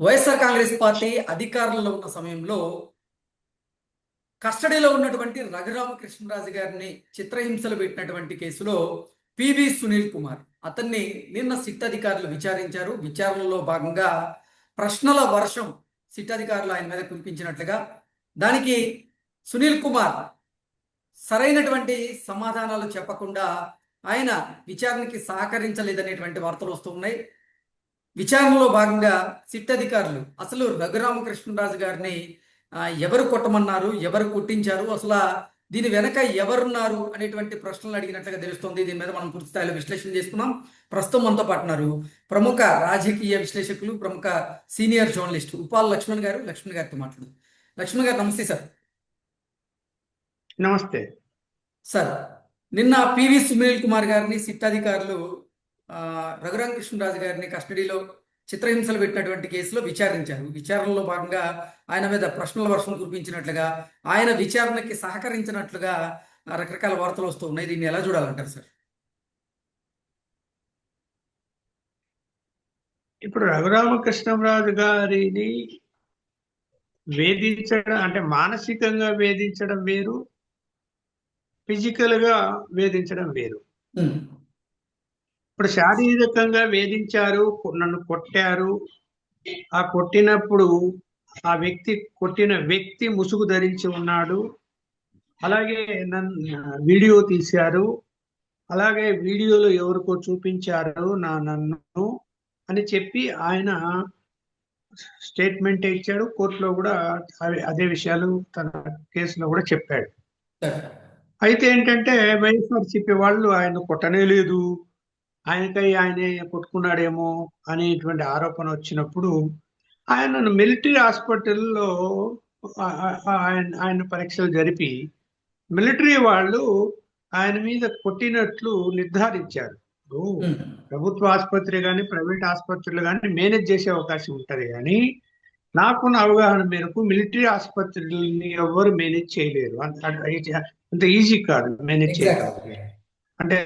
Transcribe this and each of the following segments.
YSR Congress party అధికారంలో ఉన్న సమయంలో కస్టడీలో ఉన్నటువంటి రఘురామకృష్ణరాజు గారిని చిత్రహింసలు పెట్టినటువంటి కేసులో పివి సునీల్ కుమార్ అతన్ని నిన్న సిట్ అధికారులు విచారించారు. విచారణలో భాగంగా ప్రశ్నల వర్షం సిట్ అధికారులు ఆయన మీద కురిపించినట్లుగా, దానికి సునీల్ కుమార్ సరైనటువంటి సమాధానాలు చెప్పకుండా ఆయన విచారణకి సహకరించలేదనేటువంటి వార్తలు వస్తున్నాయి. విచారణలో భాగంగా సిట్ అధికారులు అసలు రఘురామకృష్ణరాజు గారిని ఎవరు కొట్టమన్నారు, ఎవరు కొట్టించారు, అసలు దీని వెనక ఎవరున్నారు అనేటువంటి ప్రశ్నలు అడిగినట్లుగా తెలుస్తోంది. దీని మీద మనం పూర్తి స్థాయిలో విశ్లేషణ చేసుకున్నాం. ప్రస్తుతం మనతో పాటున్నారు ప్రముఖ రాజకీయ విశ్లేషకులు, ప్రముఖ సీనియర్ జర్నలిస్ట్ ఉపాల్ లక్ష్మణ్ గారు. లక్ష్మణ్ గారితో మాట్లాడు. లక్ష్మణ్ గారు నమస్తే సార్. నమస్తే సార్, నిన్న పివి సునీల్ కుమార్ గారిని సిట్ అధికారులు రఘురామకృష్ణరాజు గారిని కస్టడీలో చిత్రహింసలు పెట్టినటువంటి కేసులో విచారించారు. విచారణలో భాగంగా ఆయన మీద ప్రశ్నల వర్షం కురిపించినట్లుగా, ఆయన విచారణకి సహకరించినట్లుగా రకరకాల వార్తలు వస్తూ ఉన్నాయి. దీన్ని ఎలా చూడాలంటారు సార్? ఇప్పుడు రఘురామకృష్ణరాజు గారిని వేధించడం అంటే మానసికంగా వేధించడం వేరు, ఫిజికల్ గా వేధించడం వేరు. ఇప్పుడు శారీరకంగా వేధించారు, నన్ను కొట్టారు. ఆ కొట్టినప్పుడు కొట్టిన వ్యక్తి ముసుగు ధరించి ఉన్నాడు. అలాగే నన్ను వీడియో తీశారు. అలాగే వీడియోలో ఎవరికో చూపించారు నన్ను అని చెప్పి ఆయన స్టేట్మెంట్ ఇచ్చాడు. కోర్టులో కూడా అదే విషయాలు తన కేసులో కూడా చెప్పాడు. అయితే ఏంటంటే వైఎస్ఆర్సీపీ వాళ్ళు ఆయన కొట్టనే లేదు, ఆయనే కొట్టుకున్నాడేమో అనేటువంటి ఆరోపణ వచ్చినప్పుడు ఆయనను మిలిటరీ హాస్పిటల్లో ఆయన పరీక్షలు జరిపి మిలిటరీ వాళ్ళు ఆయన మీద కొట్టినట్లు నిర్ధారించారు. ప్రభుత్వ ఆసుపత్రి కానీ ప్రైవేట్ ఆసుపత్రులు కానీ మేనేజ్ చేసే అవకాశం ఉంటది, కానీ నాకున్న అవగాహన మేరకు మిలిటరీ ఆసుపత్రులని ఎవరు మేనేజ్ చేయలేరు. అంత ఈజీ కాదు మేనేజ్ చేయడం. అంటే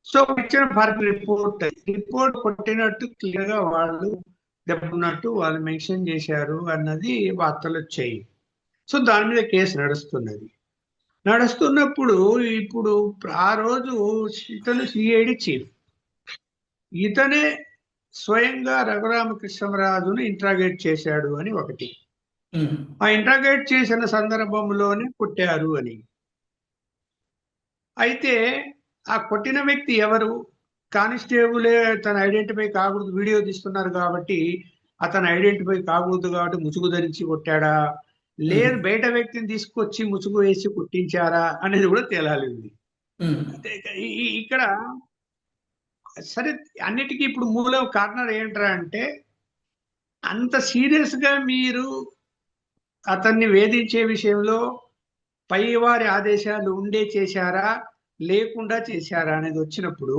సో ఇచ్చిన రిపోర్ట్ కొట్టినట్టు క్లియర్ గా వాళ్ళు దెబ్బన్నట్టు వాళ్ళు మెన్షన్ చేశారు అన్నది వార్తలు వచ్చాయి. సో దాని మీద కేసు నడుస్తున్నప్పుడు ఇప్పుడు ఆ రోజు ఇతను సిఐడి చీఫ్, ఇతనే స్వయంగా రఘురామకృష్ణరాజును ఇంట్రాగేట్ చేశాడు అని ఒకటి. ఆ ఇంట్రాగేట్ చేసిన సందర్భంలోనే కొట్టారు అని. అయితే ఆ కొట్టిన వ్యక్తి ఎవరు? కానిస్టేబులే తను ఐడెంటిఫై కాకూడదు, వీడియో తీస్తున్నారు కాబట్టి అతను ఐడెంటిఫై కాకూడదు కాబట్టి ముసుగు ధరించి కొట్టాడా, లేదు బయట వ్యక్తిని తీసుకొచ్చి ముసుగు వేసి కొట్టించారా అనేది కూడా తేలాలి ఉంది. ఇక్కడ సరే అన్నిటికీ ఇప్పుడు మూల కారణం ఏంట్రా అంటే, అంత సీరియస్ గా మీరు అతన్ని వేధించే విషయంలో పైవారి ఆదేశాలు ఉండే చేశారా లేకుండా చేశారా అనేది వచ్చినప్పుడు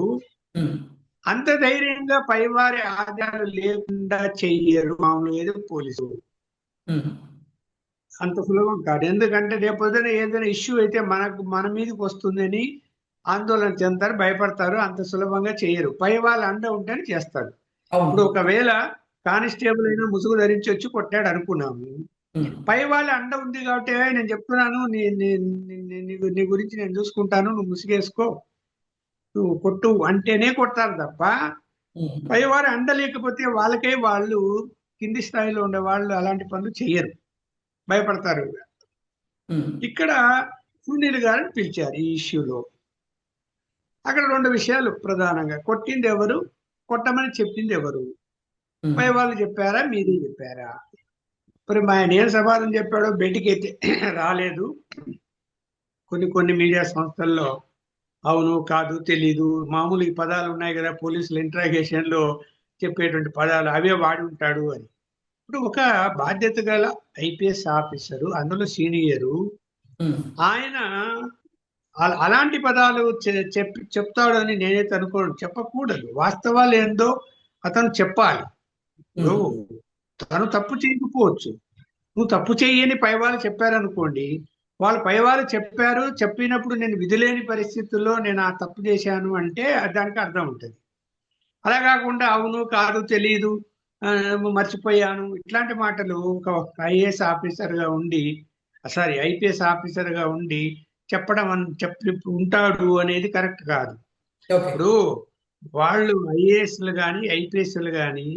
అంత ధైర్యంగా పైవారి ఆదేశాలు లేకుండా చెయ్యరు మామూలుగా ఏదో పోలీసు. అంత సులభం కాదు. ఎందుకంటే రేపొద్దున ఏదైనా ఇష్యూ అయితే మన మీదకి వస్తుందని ఆందోళన చెందుతారు, భయపడతారు. అంత సులభంగా చేయరు. పై వాళ్ళ అండ ఉంటేనే చేస్తారు. ఇప్పుడు ఒకవేళ కానిస్టేబుల్ అయినా ముసుగు ధరించి వచ్చి కొట్టాడు అనుకున్నాము, పై వాళ్ళ అండ ఉంది కాబట్టి నేను చెప్తున్నాను, నీ గురించి నేను చూసుకుంటాను, నువ్వు ముసుగేసుకో, నువ్వు కొట్టు అంటేనే కొడతారు తప్ప పై వారి అండ లేకపోతే వాళ్ళకై వాళ్ళు కింది స్థాయిలో ఉండే వాళ్ళు అలాంటి పనులు చెయ్యరు, భయపడతారు. ఇక్కడ సునీల్ గారిని పిలిచారు ఈ ఇష్యూలో. అక్కడ రెండు విషయాలు ప్రధానంగా, కొట్టింది ఎవరు, కొట్టమని చెప్పింది ఎవరు, పై వాళ్ళు చెప్పారా మీరే చెప్పారా? మరి ఆయన ఏం సమాధానం చెప్పాడో బయటికి అయితే రాలేదు. కొన్ని మీడియా సంస్థల్లో అవును కాదు తెలీదు, మామూలు ఈ పదాలు ఉన్నాయి కదా పోలీసులు ఇంట్రాగేషన్ లో చెప్పేటువంటి పదాలు అవే వాడి ఉంటాడు అని. ఇప్పుడు ఒక బాధ్యత గల ఐపీఎస్ ఆఫీసరు, అందులో సీనియరు, ఆయన అలాంటి పదాలు చెప్తాడని నేనైతే అనుకోను. చెప్పకూడదు. వాస్తవాలు ఏందో అతను చెప్పాలి. తను తప్పు చేయకపోవచ్చు, నువ్వు తప్పు చెయ్యని పైవాళ్ళు చెప్పారనుకోండి, వాళ్ళు పైవాళ్ళు చెప్పినప్పుడు నేను విధిలేని పరిస్థితుల్లో నేను ఆ తప్పు చేశాను అంటే దానికి అర్థం ఉంటుంది. అలా కాకుండా అవును కాదు తెలీదు ఆ, మర్చిపోయాను ఇట్లాంటి మాటలు ఒక ఐఏఎస్ ఆఫీసర్ గా ఉండి, సారీ ఐపీఎస్ ఆఫీసర్ గా ఉండి చెప్పడం చెప్పి ఉంటాడు అనేది కరెక్ట్ కాదు. ఓకే. ఇప్పుడు వాళ్ళు ఐఏఎస్లు కానీ ఐపీఎస్లు కానీ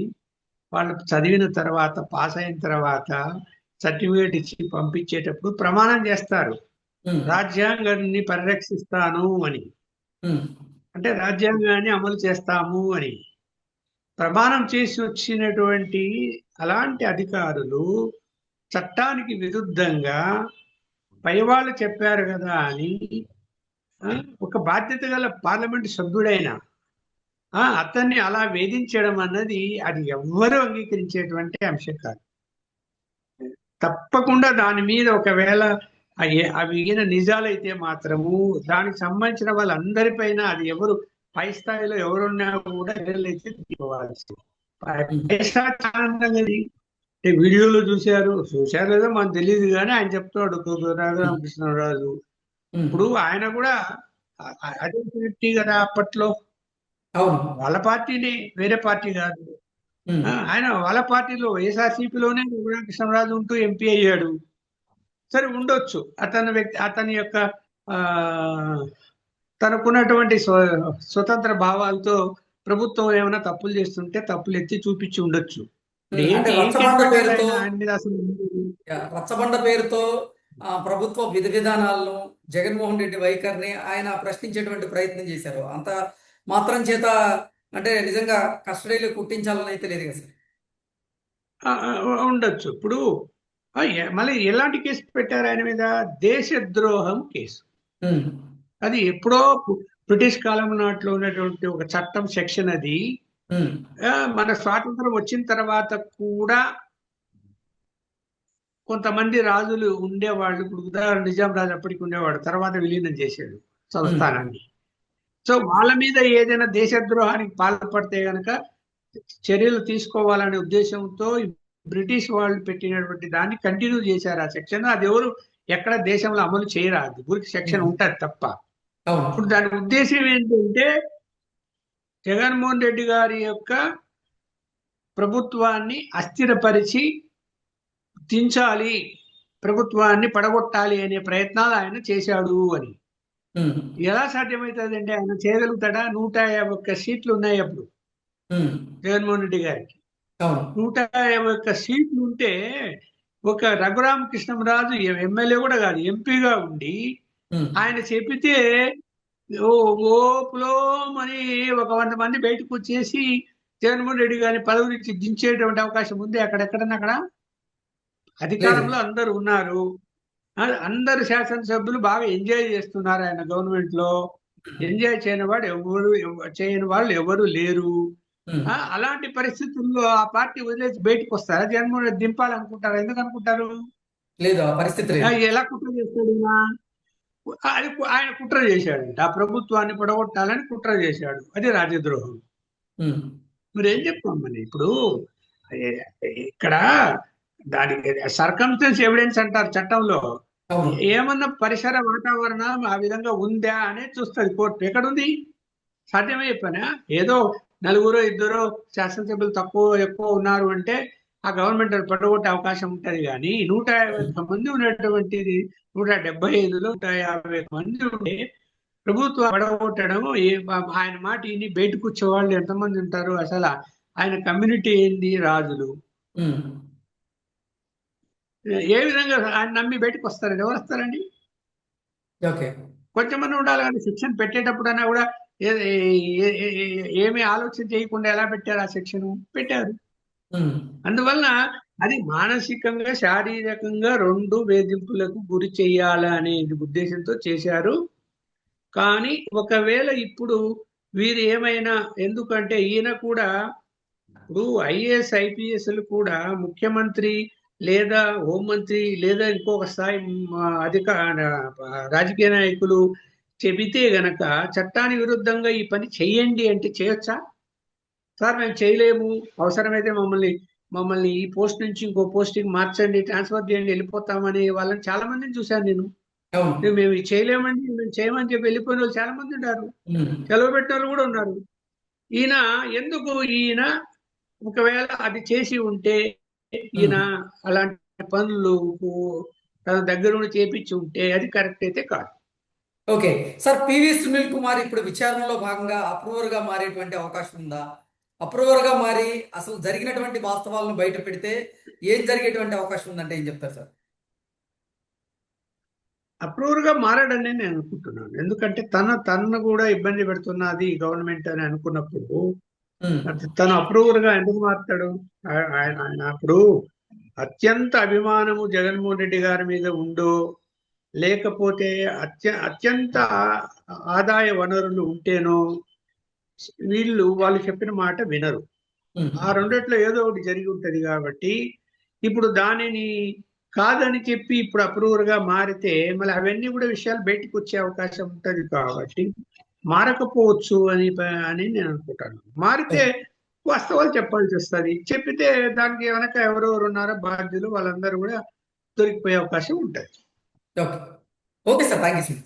వాళ్ళు చదివిన తర్వాత పాస్ అయిన తర్వాత సర్టిఫికేట్ ఇచ్చి పంపించేటప్పుడు ప్రమాణం చేస్తారు, ఉమ్, రాజ్యాంగాన్ని పరిరక్షిస్తాను అని, ఉమ్, అంటే రాజ్యాంగాన్ని అమలు చేస్తాము అని ప్రమాణం చేసి వచ్చినటువంటి అలాంటి అధికారులు చట్టానికి విరుద్ధంగా పై వాళ్ళు చెప్పారు కదా అని ఆ, ఒక బాధ్యత గల పార్లమెంట్ సభ్యుడైన అతన్ని అలా వేధించడం అన్నది అది ఎవ్వరూ అంగీకరించేటువంటి అంశం కాదు. తప్పకుండా దాని మీద ఒకవేళ అవి ఈయన నిజాలైతే మాత్రము దానికి సంబంధించిన వాళ్ళందరిపైన అది ఎవరు పై స్థాయిలో ఎవరున్నా కూడా చర్యలైతే తీసుకోవాల్సి. ఉమ్, ఆనందంగా వీడియోలో చూశారు లేదో మనకు తెలియదు కానీ ఆయన చెప్తాడు ఉమ్, రామకృష్ణరాజు. ఉమ్. ఇప్పుడు ఆయన కూడా అదే వ్యక్తి కదా అప్పట్లో, అవును. వాళ్ళ పార్టీని, వేరే పార్టీ కాదు. ఉమ్, ఆయన వాళ్ళ పార్టీలో వైఎస్ఆర్సీపీలోనే కృష్ణరాజు ఉంటూ ఎంపీ అయ్యాడు. సరే ఉండొచ్చు, అతని యొక్క ఆ తనకున్నటువంటి స్వతంత్ర భావాలతో ప్రభుత్వం ఏమైనా తప్పులు చేస్తుంటే తప్పులు ఎత్తి చూపించి ఉండొచ్చు. అంటే ఏం కేసు రచ్చబండ పెట్టారు పేరుతో, ఆయన మీద అసలు? రచ్చబండ పేరుతో ప్రభుత్వ విధి విధానాలను, జగన్మోహన్ రెడ్డి వైఖరిని ఆయన ప్రశ్నించేటువంటి ప్రయత్నం చేశారు. అంత మాత్రం చేత అంటే నిజంగా కస్టడీలో కుట్టించాలని అయితే లేదు కదా సార్. ఉండొచ్చు. ఇప్పుడు మళ్ళీ ఎలాంటి కేసు పెట్టారు ఆయన మీద? దేశద్రోహం కేసు. ఉమ్, అది ఎప్పుడో బ్రిటిష్ కాలం నాటిలో ఉన్నటువంటి ఒక చట్టం సెక్షన్ అది. ఉమ్, మన స్వాతంత్రం వచ్చిన తర్వాత కూడా కొంతమంది రాజులు ఉండేవాళ్ళు. ఇప్పుడు ఉదాహరణ నిజాం రాజు అప్పటికి ఉండేవాడు, తర్వాత విలీనం చేశాడు సంస్థానాన్ని. సో వాళ్ళ మీద ఏదైనా దేశద్రోహానికి పాల్పడితే గనక చర్యలు తీసుకోవాలనే ఉద్దేశంతో బ్రిటిష్ వాళ్ళు పెట్టినటువంటి దాన్ని కంటిన్యూ చేశారు ఆ సెక్షన్. అది ఎవరు ఎక్కడ దేశంలో అమలు చేయరాదు, ఊరికి సెక్షన్ ఉమ్. ఉంటుంది తప్ప. అవును. ఇప్పుడు దాని ఉద్దేశం ఏంటంటే జగన్మోహన్ రెడ్డి గారి యొక్క ప్రభుత్వాన్ని అస్థిరపరిచి దించాలి, ప్రభుత్వాన్ని పడగొట్టాలి అనే ప్రయత్నాలు ఆయన చేశాడు అని. ఉమ్, ఎలా సాధ్యమవుతుంది అంటే ఆయన చేయగలుగుతాడా? 151 సీట్లు ఉన్నాయి అప్పుడు ఉమ్, జగన్మోహన్ రెడ్డి గారికి. అవును. 151 సీట్లు ఉంటే ఒక రఘురామకృష్ణరాజు ఎమ్మెల్యే కూడా కాదు, ఎంపీగా ఉండి ఉమ్, ఆయన చెబితే ఓపులోమని ఒక 100 మంది బయటకు వచ్చేసి జగన్మోహన్ రెడ్డి గారిని పదవి నుంచి దించేటువంటి అవకాశం ఉంది అక్కడెక్కడన్నా అక్కడ. లేదు. అధికారంలో అందరు ఉన్నారు, అందరు శాసనసభ్యులు బాగా ఎంజాయ్ చేస్తున్నారు ఆయన గవర్నమెంట్ లో. ఎంజాయ్ చేయని వాడు చేయని వాళ్ళు ఎవరు లేరు. ఉమ్, అలాంటి పరిస్థితుల్లో ఆ పార్టీ వదిలేసి బయటకు వస్తారా? జగన్మోహన్ రెడ్డి దింపాలనుకుంటారా? ఎందుకు అనుకుంటారు? లేదు, ఆ పరిస్థితి లేదు. ఎలా కుట్ర చేస్తాడు ఈయన? అది ఆయన కుట్ర చేశాడంట, ఆ ప్రభుత్వాన్ని పడగొట్టాలని కుట్ర చేశాడు. అది రాజద్రోహం. ఉమ్, మరి ఏం చెప్తాం మరి ఇప్పుడు? ఏ- ఇక్కడ దానికి సర్కమ్స్టెన్స్ ఎవిడెన్స్ అంటారు చట్టంలో. అవును. ఏమన్నా పరిసర వాతావరణం ఆ విధంగా ఉందా అనేది చూస్తుంది కోర్టు. ఎక్కడుంది? సాధ్యమే చెప్పానా? ఏదో నలుగురో ఇద్దరో శాసనసభ్యులు ఎక్కువ ఉన్నారు అంటే ఆ గవర్నమెంట్ పడగొట్టే అవకాశం ఉంటది. కానీ 151 మంది ఉన్నటువంటిది 175లో 150 మంది ఉంటే ప్రభుత్వం పడగొట్టడం, ఆయన మాట ఇని బయటకు వచ్చే వాళ్ళు ఎంతమంది ఉంటారు? అసలు ఆయన కమ్యూనిటీ ఏంది? రాజులు. ఉమ్, ఏ విధంగా ఆయన నమ్మి బయటకు వస్తారండి? ఎవరు వస్తారండి? ఓకే. కొంచెంమంది ఉండాలి. కానీ శిక్షణ పెట్టేటప్పుడైనా కూడా ఏమీ ఆలోచన చేయకుండా ఎలా పెట్టారు ఆ శిక్షను? పెట్టారు. ఉమ్, అందువలన అది మానసికంగా శారీరకంగా రెండు వేధింపులకు గురి చేయాలనే ఉద్దేశంతో చేశారు. కానీ ఒకవేళ ఇప్పుడు వీరు ఏమైనా, ఎందుకంటే ఈయన కూడా ఇప్పుడు ఐఏఎస్ ఐపీఎస్లు కూడా ముఖ్యమంత్రి లేదా హోంమంత్రి లేదా ఇంకొక స్థాయి రాజకీయ నాయకులు చెబితే గనక చట్టానికి విరుద్ధంగా ఈ పని చెయ్యండి అంటే చేయొచ్చా? సార్ మేము చేయలేము, అవసరమైతే మమ్మల్ని ఈ పోస్ట్ నుంచి ఇంకో పోస్టింగ్ మార్చండి, ట్రాన్స్ఫర్ చేయండి, వెళ్ళిపోతామని వాళ్ళని చాలా మందిని చూశాను నేను. అవును. మేము ఇది చేయలేమండి, మేము చేయమని చెప్పి వెళ్ళిపోయిన వాళ్ళు చాలా మంది ఉన్నారు, ఉమ్, సెలవు పెట్టిన వాళ్ళు కూడా ఉన్నారు. ఈయన ఎందుకు ఒకవేళ అది చేసి ఉంటే ఈయన అలాంటి పనులు తన దగ్గరుండి చేపించి ఉంటే అది కరెక్ట్ అయితే కాదు. Okay sir, PV Sunil Kumar ఇప్పుడు విచారణలో భాగంగా అప్రూవర్ గా మారేటువంటి అవకాశం ఉందా? అప్రూవర్ గా మారి అసలు జరిగినటువంటి వాస్తవాలను బయట పెడితే ఏం జరిగేటువంటి అవకాశం ఉందంటే ఏం చెప్తారు సార్? అప్రూవర్ గా మారాడని నేను అనుకుంటున్నాను. ఎందుకంటే తనను కూడా ఇబ్బంది పెడుతున్నది గవర్నమెంట్ అని అనుకున్నప్పుడు ఉమ్, తను అప్రూవర్ గా ఎందుకు మారుతాడు? ఆయన అప్పుడు అత్యంత అభిమానము జగన్మోహన్ రెడ్డి గారి మీద ఉందో, లేకపోతే అత్యంత ఆదాయ వనరులు ఉంటేనో వాళ్ళు చెప్పిన మాట వినరు. ఉమ్, ఆ రెండిట్లో ఏదో ఒకటి జరిగి ఉంటది. కాబట్టి ఇప్పుడు దానిని కాదని చెప్పి ఇప్పుడు అప్రూవర్ గా మారితే మళ్ళీ అవన్నీ కూడా విషయాలు బయటకు వచ్చే అవకాశం ఉంటది. కాబట్టి మారకపోవచ్చు అని నేను అనుకుంటాను. మారితే వాస్తవాలు చెప్పాల్సి వస్తుంది. చెప్పితే దానికి వెనక ఎవరెవరు ఉన్నారో బాధ్యులు వాళ్ళందరూ కూడా దొరికిపోయే అవకాశం ఉంటది. Okay. Okay sir, thank you so much.